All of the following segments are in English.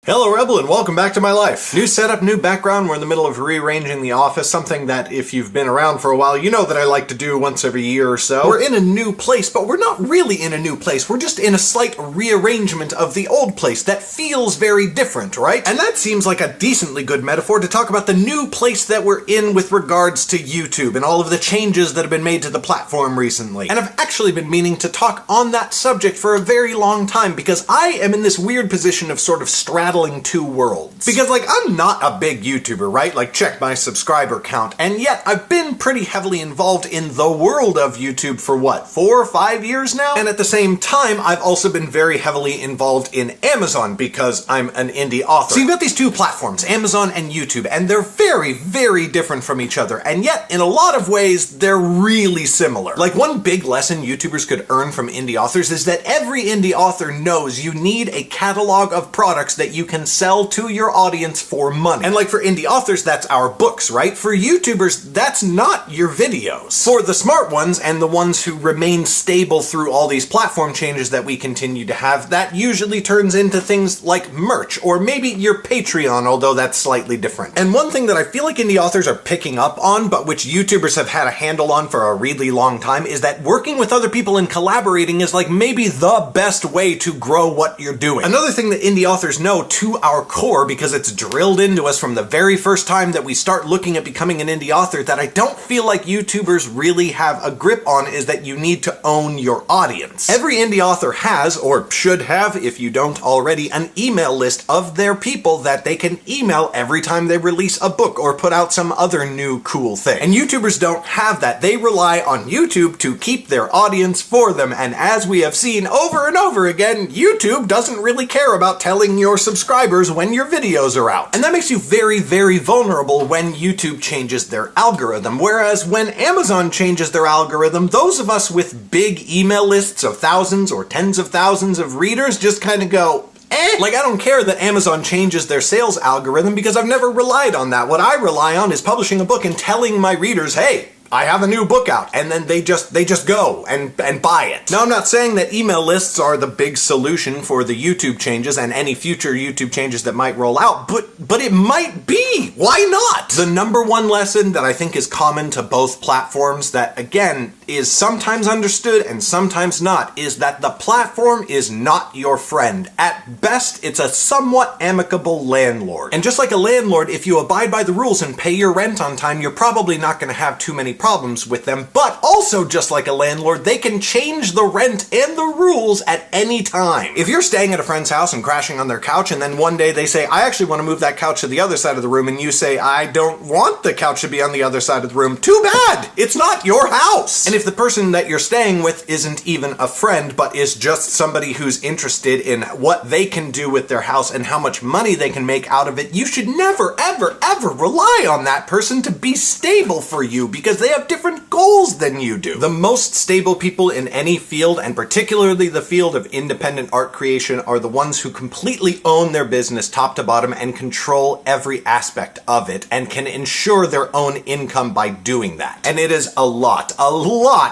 Hello Rebel and welcome back to my life. New setup, new background. We're in the middle of rearranging the office, something that if you've been around for a while, you know that I like to do once every year or so. We're in a new place, but we're not really in a new place. We're just in a slight rearrangement of the old place that feels very different, right? And that seems like a decently good metaphor to talk about the new place that we're in with regards to YouTube and all of the changes that have been made to the platform recently. And I've actually been meaning to talk on that subject for a very long time because I am in this weird position of sort of straddling two worlds. Because, I'm not a big YouTuber, right? Check my subscriber count. And yet, I've been pretty heavily involved in the world of YouTube for what, 4 or 5 years now? And at the same time, I've also been very heavily involved in Amazon because I'm an indie author. So you've got these two platforms, Amazon and YouTube, and they're very, very different from each other. And yet, in a lot of ways, they're really similar. One big lesson YouTubers could earn from indie authors is that every indie author knows you need a catalog of products that you can sell to your audience for money. And for indie authors, that's our books, right? For YouTubers, that's not your videos. For the smart ones and the ones who remain stable through all these platform changes that we continue to have, that usually turns into things like merch, or maybe your Patreon, although that's slightly different. And one thing that I feel like indie authors are picking up on, but which YouTubers have had a handle on for a really long time, is that working with other people and collaborating is maybe the best way to grow what you're doing. Another thing that indie authors know to our core, because it's drilled into us from the very first time that we start looking at becoming an indie author, that I don't feel like YouTubers really have a grip on, is that you need to own your audience. Every indie author has, or should have, if you don't already, an email list of their people that they can email every time they release a book or put out some other new cool thing. And YouTubers don't have that. They rely on YouTube to keep their audience for them, and as we have seen over and over again, YouTube doesn't really care about telling your subscribers when your videos are out. And that makes you very, very vulnerable when YouTube changes their algorithm, whereas when Amazon changes their algorithm, those of us with big email lists of thousands or tens of thousands of readers just kind of go, I don't care that Amazon changes their sales algorithm because I've never relied on that. What I rely on is publishing a book and telling my readers, hey, I have a new book out, and then they just go and buy it. Now, I'm not saying that email lists are the big solution for the YouTube changes and any future YouTube changes that might roll out, but it might be. Why not? The number one lesson that I think is common to both platforms that, again, is sometimes understood and sometimes not, is that the platform is not your friend. At best, it's a somewhat amicable landlord. And just like a landlord, if you abide by the rules and pay your rent on time, you're probably not going to have too many problems with them. But also, just like a landlord, they can change the rent and the rules at any time. If you're staying at a friend's house and crashing on their couch, and then one day they say, I actually want to move that couch to the other side of the room, and you say, I don't want the couch to be on the other side of the room, too bad! It's not your house! And if the person that you're staying with isn't even a friend, but is just somebody who's interested in what they can do with their house and how much money they can make out of it, you should never, ever, ever rely on that person to be stable for you, because they have different goals than you do. The most stable people in any field, and particularly the field of independent art creation, are the ones who completely own their business top to bottom and control every aspect of it, and can ensure their own income by doing that. And it is a lot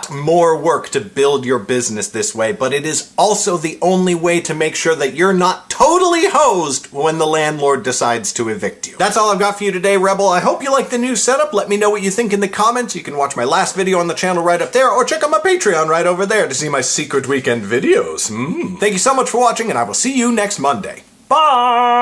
more work to build your business this way, but it is also the only way to make sure that you're not totally hosed when the landlord decides to evict you. That's all I've got for you today, Rebel. I hope you like the new setup. Let me know what you think in the comments. You can watch my last video on the channel right up there, or check out my Patreon right over there to see my secret weekend videos. Thank you so much for watching, and I will see you next Monday. Bye!